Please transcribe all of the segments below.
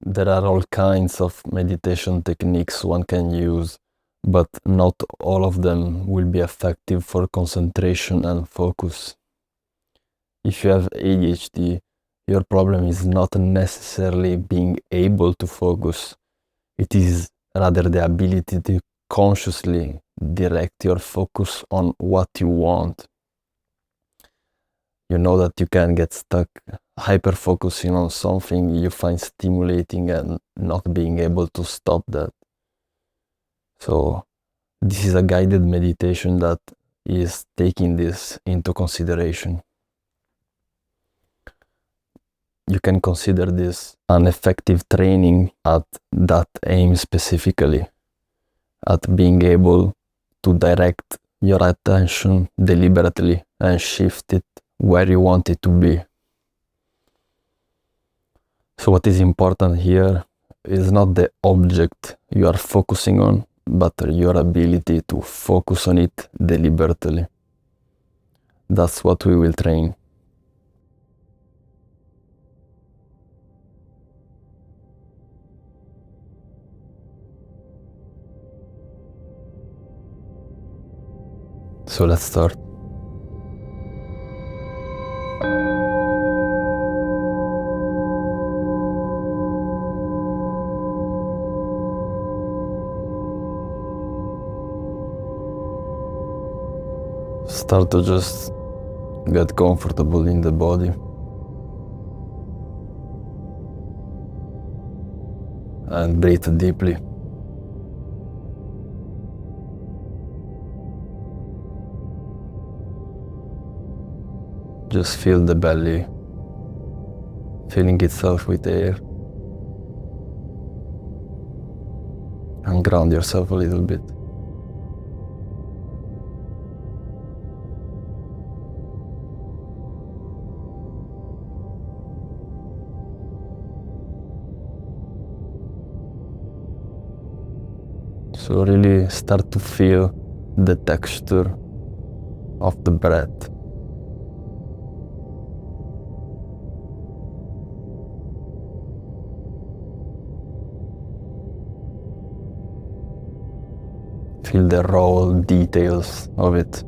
There are all kinds of meditation techniques one can use, but not all of them will be effective for concentration and focus. If you have ADHD, your problem is not necessarily being able to focus. It is rather the ability to consciously direct your focus on what you want. You know that you can get stuck hyper-focusing on something you find stimulating and not being able to stop that. So this is a guided meditation that is taking this into consideration. You can consider this an effective training at that aim specifically, at being able to direct your attention deliberately and shift it where you want it to be. So what is important here is not the object you are focusing on, but your ability to focus on it deliberately. That's what we will train. So let's start. Start to just get comfortable in the body. And breathe deeply. Just feel the belly filling itself with air. And ground yourself a little bit. So really start to feel the texture of the breath. Feel the raw details of it.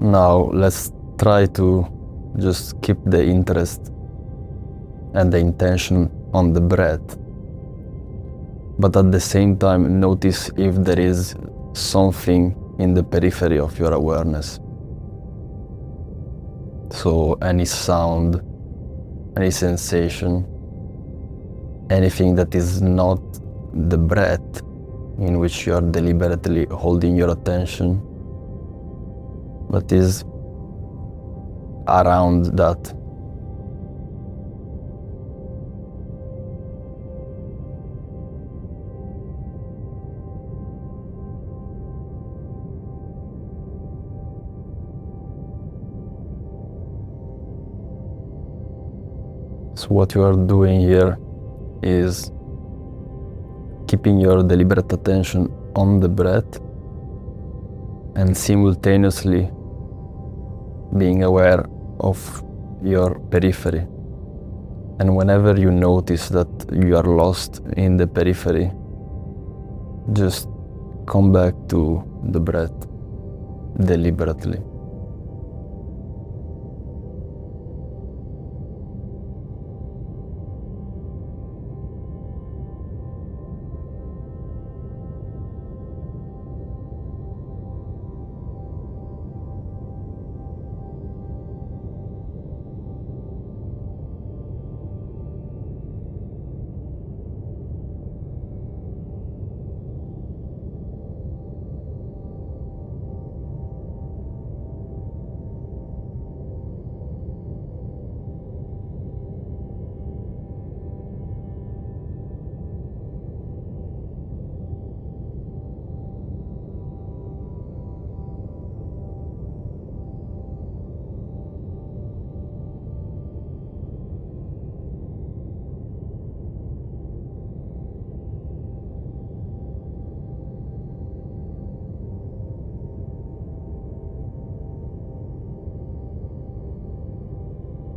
Now let's try to just keep the interest and the intention on the breath, but at the same time notice if there is something in the periphery of your awareness. So any sound, any sensation, anything that is not the breath in which you are deliberately holding your attention, but is around that. So what you are doing here is keeping your deliberate attention on the breath and simultaneously being aware of your periphery. And whenever you notice that you are lost in the periphery, just come back to the breath deliberately.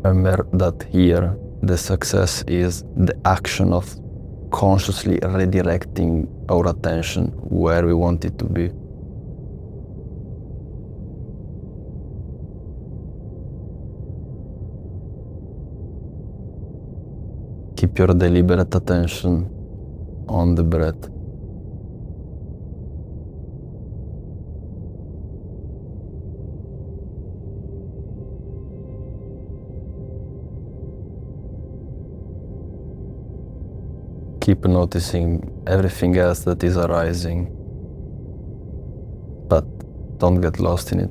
Remember that here the success is the action of consciously redirecting our attention where we want it to be. Keep your deliberate attention on the breath. Keep noticing everything else that is arising, but don't get lost in it.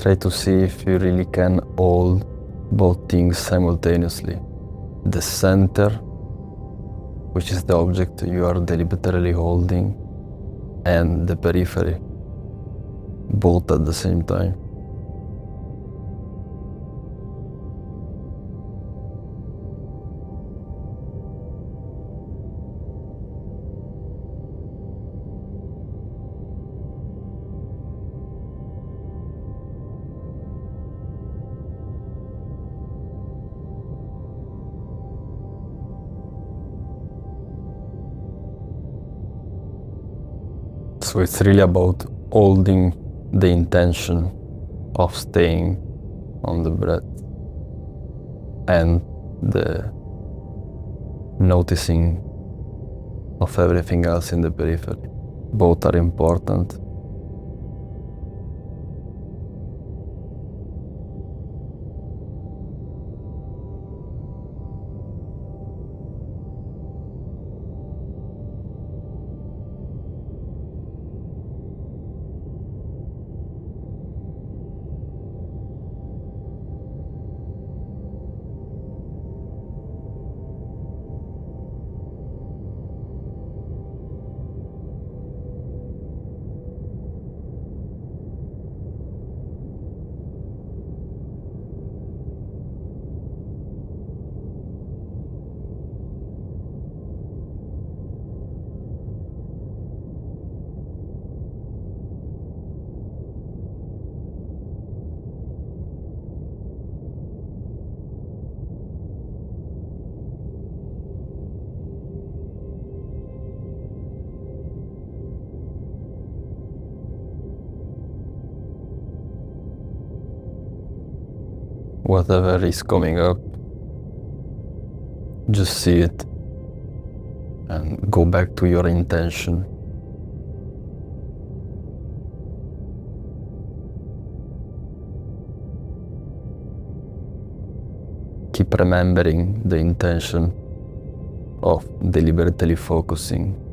Try to see if you really can hold both things simultaneously. The center, which is the object you are deliberately holding, and the periphery, both at the same time. So it's really about holding the intention of staying on the breath and the noticing of everything else in the periphery. Both are important. whatever is coming up, just see it and go back to your intention. Keep remembering the intention of deliberately focusing.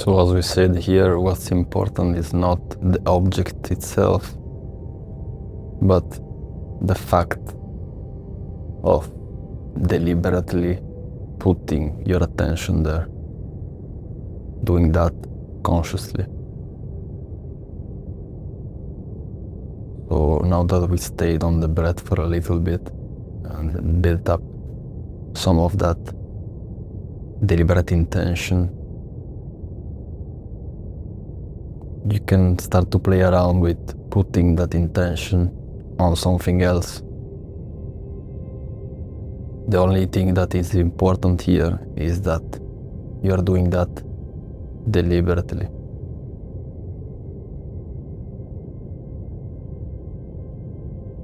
So as we said here, what's important is not the object itself, but the fact of deliberately putting your attention there, doing that consciously. So now that we stayed on the breath for a little bit and built up some of that deliberate intention, you can start to play around with putting that intention on something else. The only thing that is important here is that you're doing that deliberately.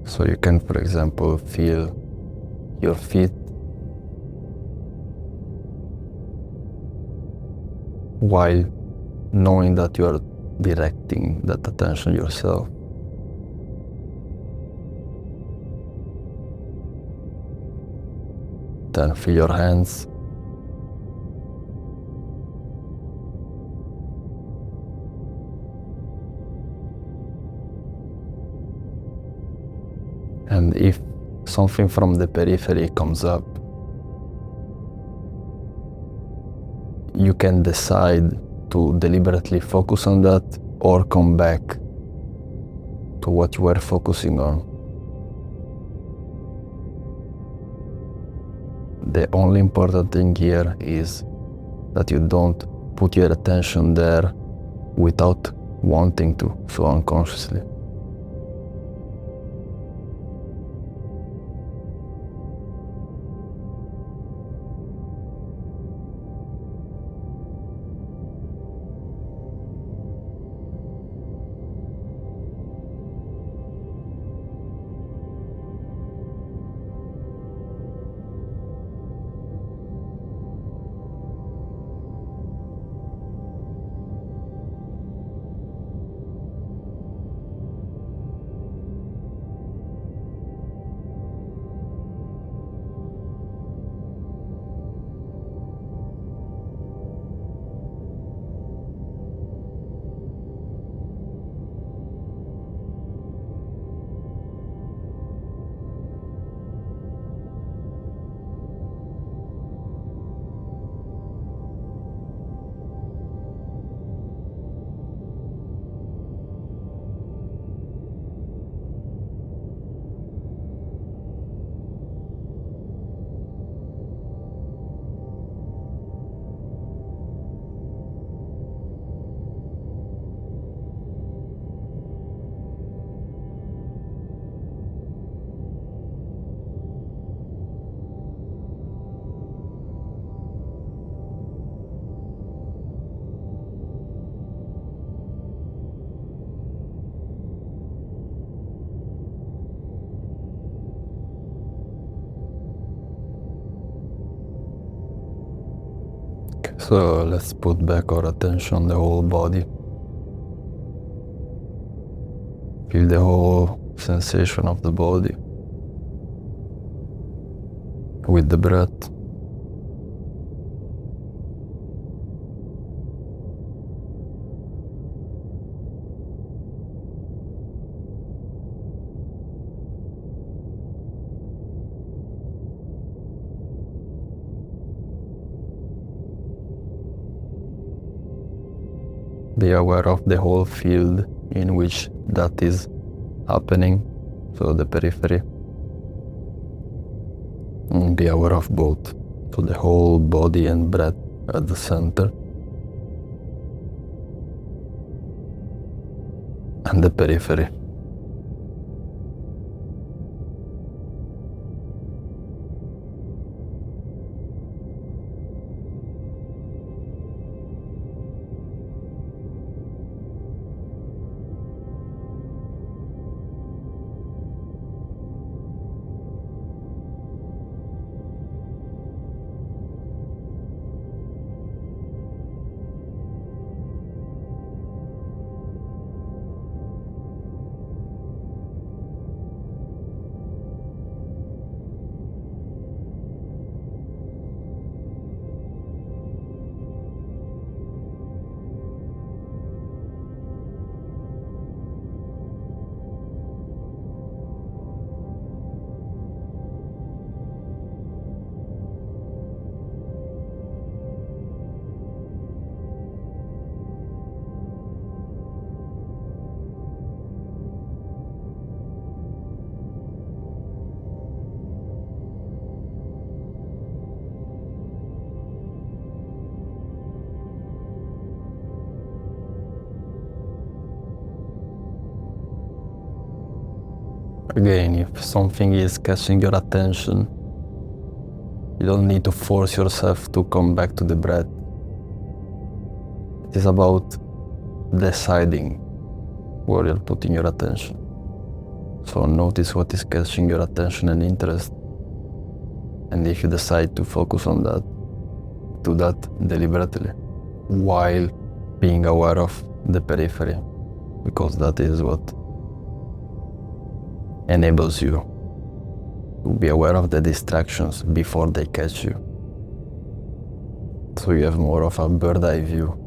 So you can, for example, feel your feet while knowing that you are directing that attention yourself. Then feel your hands. And if something from the periphery comes up, you can decide to deliberately focus on that or come back to what you were focusing on. The only important thing here is that you don't put your attention there without wanting to, so unconsciously. So let's put back our attention on the whole body. Feel the whole sensation of the body with the breath. Be aware of the whole field in which that is happening, so the periphery. And be aware of both, so the whole body and breath at the center, and the periphery. Again, if something is catching your attention, you don't need to force yourself to come back to the breath. It is about deciding where you're putting your attention. So notice what is catching your attention and interest. And if you decide to focus on that, do that deliberately, while being aware of the periphery, because that is what enables you to be aware of the distractions before they catch you. So you have more of a bird's eye view.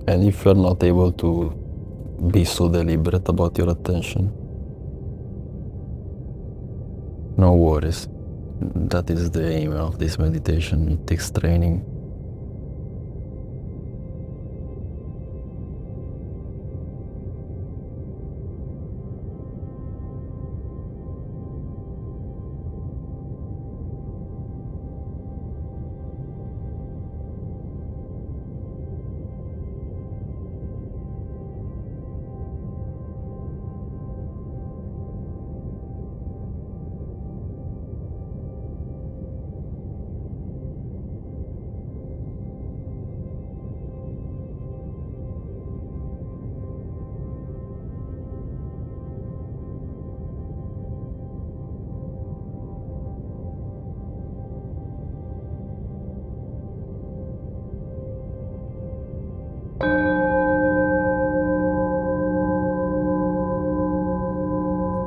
And if you're not able to be so deliberate about your attention, no worries. That is the aim of this meditation. It takes training.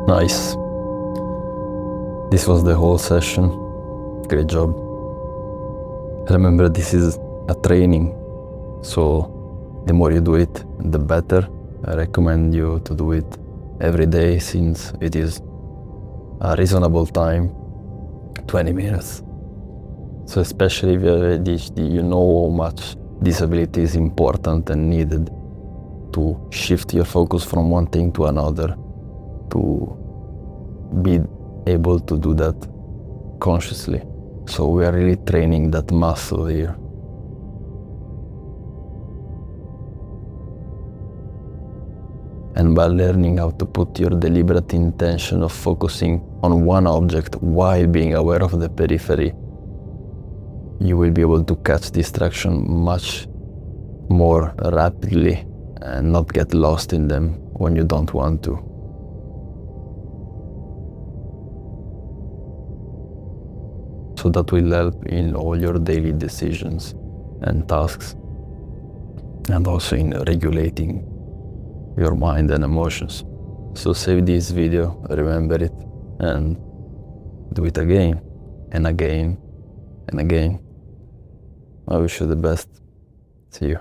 Nice. This was the whole session. Great job. Remember, this is a training, so the more you do it, the better. I recommend you to do it every day, since it is a reasonable time, 20 minutes. So especially if you have ADHD, you know how much this ability is important and needed to shift your focus from one thing to another, to be able to do that consciously. So we are really training that muscle here. And by learning how to put your deliberate intention of focusing on one object while being aware of the periphery, you will be able to catch distraction much more rapidly and not get lost in them when you don't want to. So that will help in all your daily decisions and tasks, and also in regulating your mind and emotions. So save this video, remember it, and do it again and again and again. I wish you the best. See you.